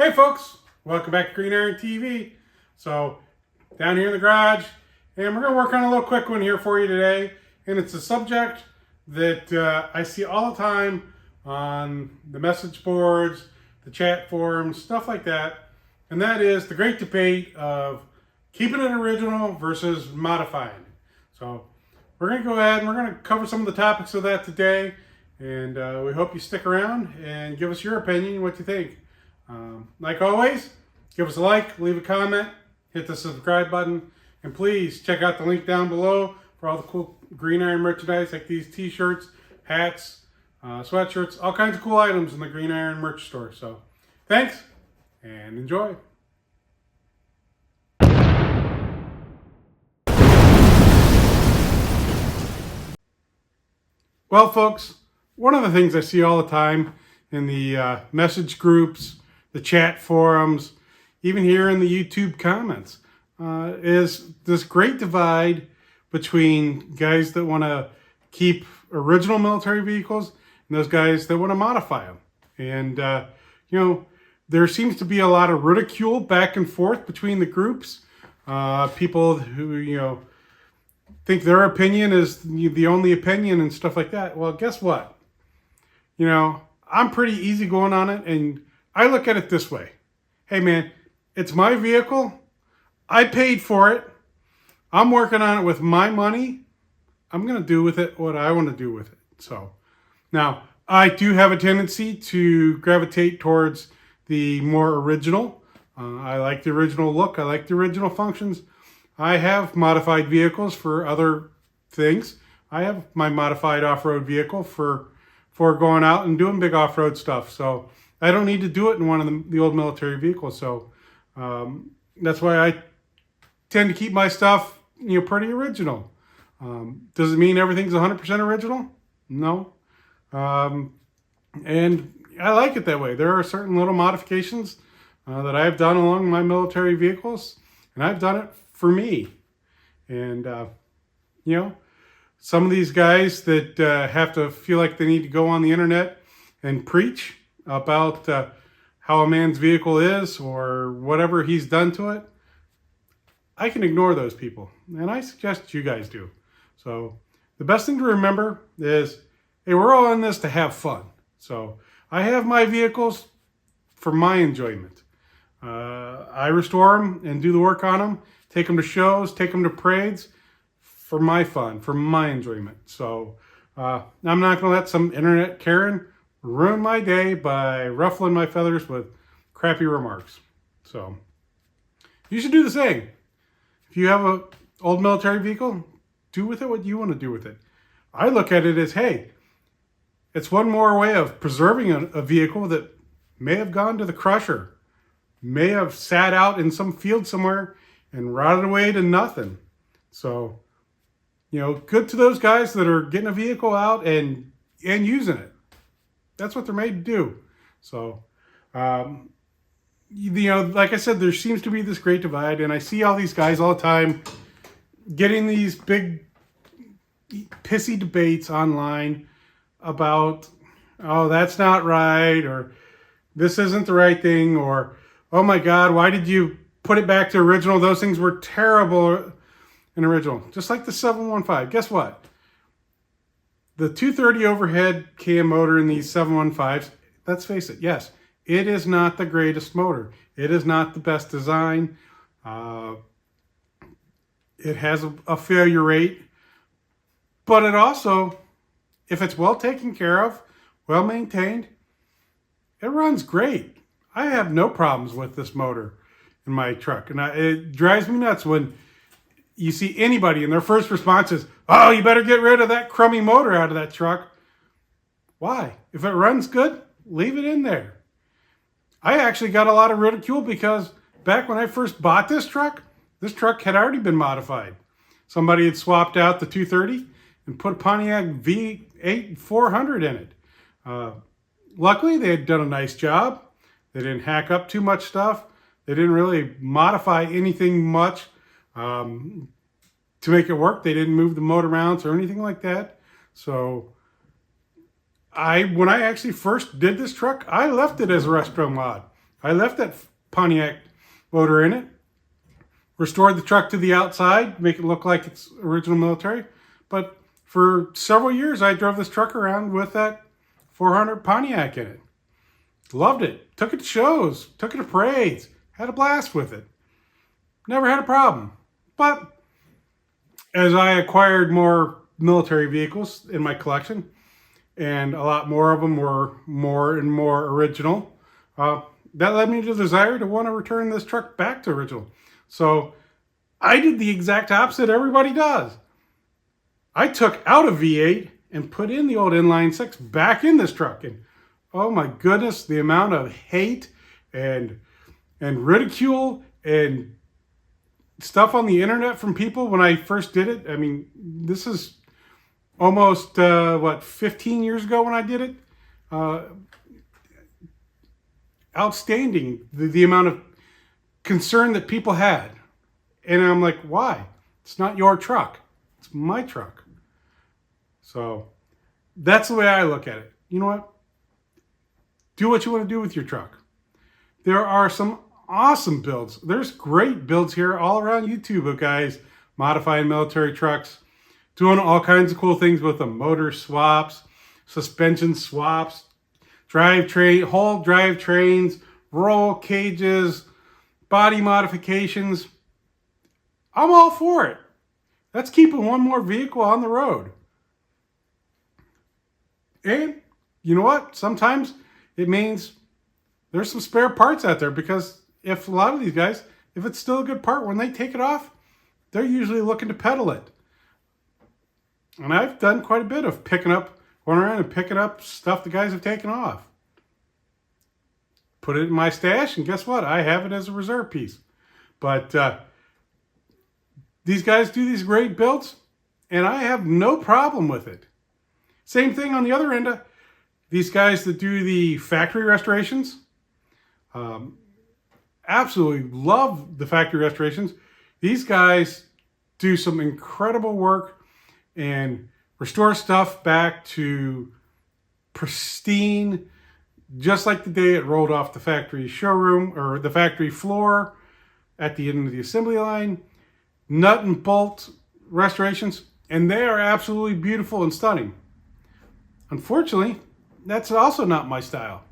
Hey folks, welcome back to Green Iron TV. So down here in the garage, and we're going to work on a little quick one here for you today. And it's a subject that I see all the time on the message boards, the chat forums, stuff like that. And that is the great debate of keeping it original versus modifying it. So we're going to go ahead and we're going to cover some of the topics of that today. And we hope you stick around and give us your opinion, what you think. Like always, give us a like, leave a comment, hit the subscribe button, and please check out the link down below for all the cool Green Iron merchandise like these t-shirts, hats, sweatshirts, all kinds of cool items in the Green Iron merch store. So thanks and enjoy. Well, folks, one of the things I see all the time in the message groups, the chat forums, even here in the YouTube comments, is this great divide between guys that want to keep original military vehicles and those guys that want to modify them. And, there seems to be a lot of ridicule back and forth between the groups. People who, think their opinion is the only opinion and stuff like that. Well, guess what? I'm pretty easygoing on it, and I look at it this way. Hey man, it's my vehicle. I paid for it. I'm working on it with my money. I'm going to do with it what I want to do with it. So now I do have a tendency to gravitate towards the more original. I like the original look. I like the original functions. I have modified vehicles for other things. I have my modified off-road vehicle for going out and doing big off-road stuff. So I don't need to do it in one of the old military vehicles. So that's why I tend to keep my stuff, pretty original. Does it mean everything's 100% original? No. And I like it that way. There are certain little modifications that I've done along my military vehicles, and I've done it for me. And, some of these guys that have to feel like they need to go on the internet and preach about how a man's vehicle is or whatever he's done to it, I can ignore those people. And I suggest you guys do. So the best thing to remember is, hey, we're all in this to have fun. So I have my vehicles for my enjoyment. I restore them and do the work on them, take them to shows, take them to parades for my fun, for my enjoyment. So I'm not going to let some internet Karen ruin my day by ruffling my feathers with crappy remarks. So you should do the same. If you have an old military vehicle, do with it what you want to do with it. I look at it as, hey, it's one more way of preserving a vehicle that may have gone to the crusher, may have sat out in some field somewhere and rotted away to nothing. So, good to those guys that are getting a vehicle out and using it. That's what they're made to do. So, like I said, there seems to be this great divide, and I see all these guys all the time getting these big pissy debates online about, oh, that's not right, or this isn't the right thing, or, oh my God, why did you put it back to original? Those things were terrible in original. Just like the 715. Guess what? The 230 overhead cam motor in these 715s, let's face it, yes, it is not the greatest motor. It is not the best design. It has a failure rate. But it also, if it's well taken care of, well maintained, it runs great. I have no problems with this motor in my truck. And it drives me nuts when you see anybody and their first response is, oh, you better get rid of that crummy motor out of that truck. Why? If it runs good, leave it in there. I actually got a lot of ridicule because back when I first bought this truck had already been modified. Somebody had swapped out the 230 and put a Pontiac V8 400 in it. Luckily, they had done a nice job. They didn't hack up too much stuff. They didn't really modify anything much to make it work. They didn't move the motor mounts or anything like that. So when I actually first did this truck, I left it as a Restro mod. I left that Pontiac motor in it, restored the truck to the outside, make it look like it's original military. But for several years, I drove this truck around with that 400 Pontiac in it. Loved it. Took it to shows, took it to parades, had a blast with it. Never had a problem. But as I acquired more military vehicles in my collection, and a lot more of them were more and more original, that led me to the desire to want to return this truck back to original. So I did the exact opposite everybody does. I took out a V8 and put in the old inline six back in this truck. And oh my goodness, the amount of hate and ridicule and stuff on the internet from people when I first did it. I mean, this is almost, 15 years ago when I did it? Outstanding, the amount of concern that people had. And I'm like, why? It's not your truck. It's my truck. So that's the way I look at it. You know what? Do what you want to do with your truck. There are some awesome builds. There's great builds here all around YouTube of guys modifying military trucks, doing all kinds of cool things with them. Motor swaps, suspension swaps, whole drive trains, roll cages, body modifications. I'm all for it. That's keeping one more vehicle on the road. And you know what? Sometimes it means there's some spare parts out there, because if a lot of these guys, if it's still a good part, when they take it off, they're usually looking to pedal it. And I've done quite a bit of going around and picking up stuff the guys have taken off. Put it in my stash, and guess what? I have it as a reserve piece. But these guys do these great builds, and I have no problem with it. Same thing on the other end. These guys that do the factory restorations, absolutely love the factory restorations. These guys do some incredible work and restore stuff back to pristine, just like the day it rolled off the factory showroom or the factory floor at the end of the assembly line. Nut and bolt restorations, and they are absolutely beautiful and stunning. Unfortunately, that's also not my style.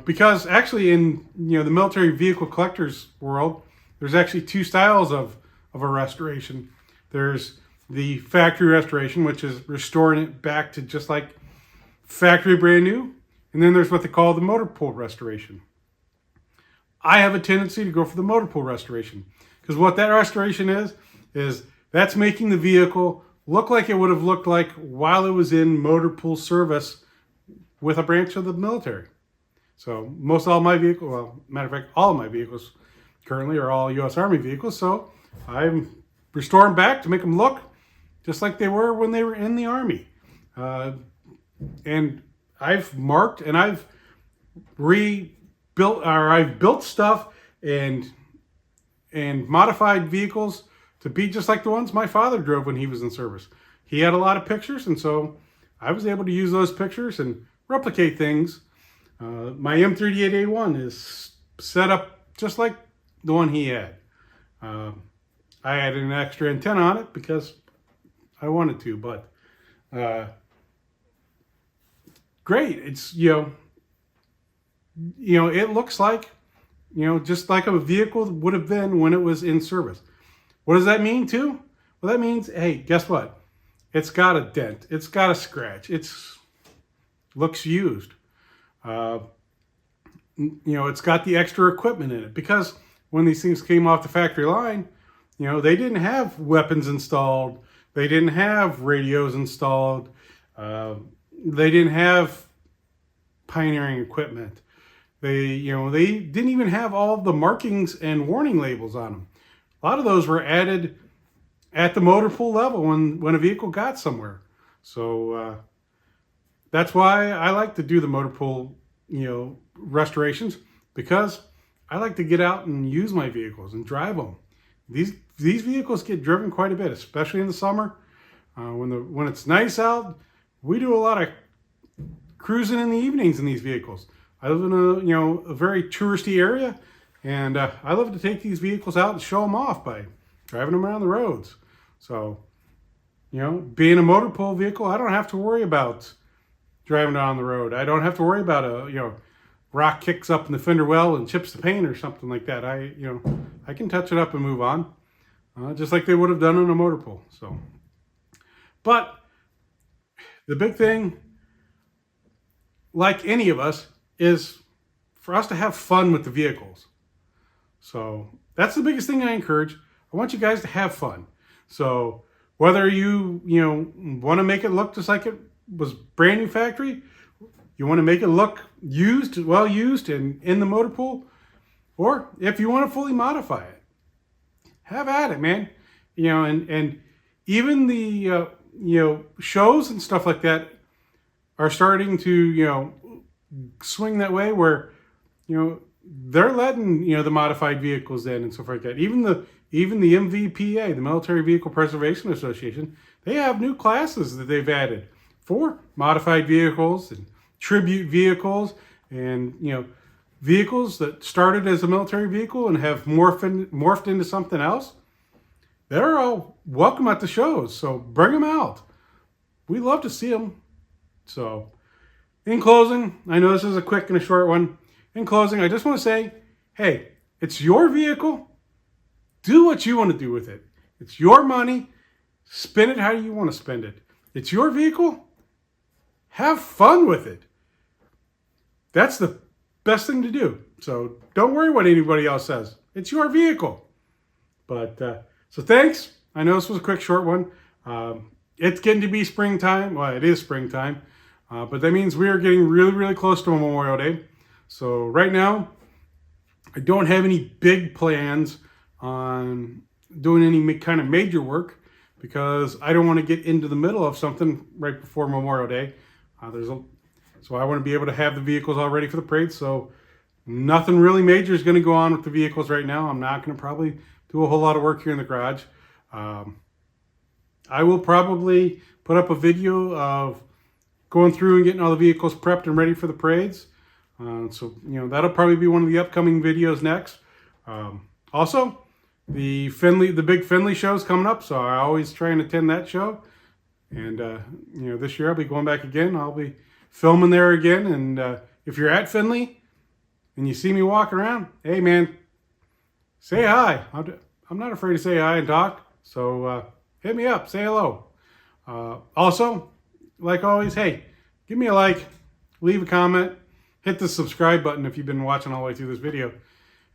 Because actually in the military vehicle collectors world, there's actually two styles of a restoration. There's the factory restoration, which is restoring it back to just like factory brand new. And then there's what they call the motor pool restoration. I have a tendency to go for the motor pool restoration, because what that restoration is that's making the vehicle look like it would have looked like while it was in motor pool service with a branch of the military. So all of my vehicles, well, matter of fact, all of my vehicles currently are all U.S. Army vehicles. So I'm restoring back to make them look just like they were when they were in the Army. And I've marked and I've rebuilt, or I've built stuff and modified vehicles to be just like the ones my father drove when he was in service. He had a lot of pictures, and so I was able to use those pictures and replicate things. My M38A1 is set up just like the one he had. I added an extra antenna on it because I wanted to, but great. It's, it looks like, just like a vehicle would have been when it was in service. What does that mean too? Well, that means, hey, guess what? It's got a dent. It's got a scratch. Looks used. It's got the extra equipment in it, because when these things came off the factory line, they didn't have weapons installed. They didn't have radios installed. They didn't have pioneering equipment. They didn't even have all of the markings and warning labels on them. A lot of those were added at the motor pool level when a vehicle got somewhere. So that's why I like to do the motor pool, restorations, because I like to get out and use my vehicles and drive them. These vehicles get driven quite a bit, especially in the summer. When it's nice out, we do a lot of cruising in the evenings in these vehicles. I live in a very touristy area, and I love to take these vehicles out and show them off by driving them around the roads. So, being a motor pool vehicle, I don't have to worry about driving down the road. I don't have to worry about rock kicks up in the fender well and chips the paint or something like that. I can touch it up and move on, just like they would have done on a motor pool. So, but the big thing, like any of us, is for us to have fun with the vehicles. So that's the biggest thing I encourage. I want you guys to have fun. So whether you want to make it look just like it was brand new factory, you want to make it look used, well used, and in the motor pool, or if you want to fully modify it, have at it, man. And even the shows and stuff like that are starting to swing that way, where they're letting the modified vehicles in and stuff like that. Even the MVPA, the Military Vehicle Preservation Association, they have new classes that they've added for modified vehicles and tribute vehicles, and vehicles that started as a military vehicle and have morphed into something else. They're all welcome at the shows, so bring them out. We love to see them. So, in closing, I know this is a quick and a short one. In closing, I just want to say, hey, it's your vehicle. Do what you want to do with it. It's your money. Spend it how you want to spend it. It's your vehicle. Have fun with it. That's the best thing to do. So don't worry what anybody else says. It's your vehicle. But so thanks. I know this was a quick, short one. It's getting to be springtime. Well, it is springtime. But that means we are getting really, really close to Memorial Day. So right now, I don't have any big plans on doing any kind of major work, because I don't want to get into the middle of something right before Memorial Day. So I want to be able to have the vehicles all ready for the parade. So nothing really major is going to go on with the vehicles right now. I'm not going to probably do a whole lot of work here in the garage. I will probably put up a video of going through and getting all the vehicles prepped and ready for the parades. So that'll probably be one of the upcoming videos next. Also, the big Findlay show is coming up, so I always try and attend that show. And this year I'll be going back again. I'll be filming there again. And if you're at Findlay and you see me walking around, hey man, say hi. I'm not afraid to say hi and talk. So hit me up, say hello. Also, like always, hey, give me a like, leave a comment, hit the subscribe button if you've been watching all the way through this video.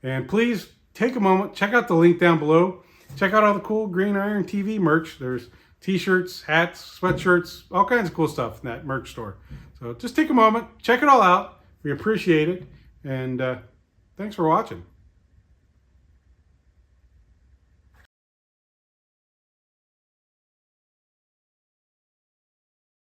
And please take a moment, check out the link down below. Check out all the cool Green Iron TV merch. There's t-shirts, hats, sweatshirts, all kinds of cool stuff in that merch store. So just take a moment, check it all out. We appreciate it. And thanks for watching.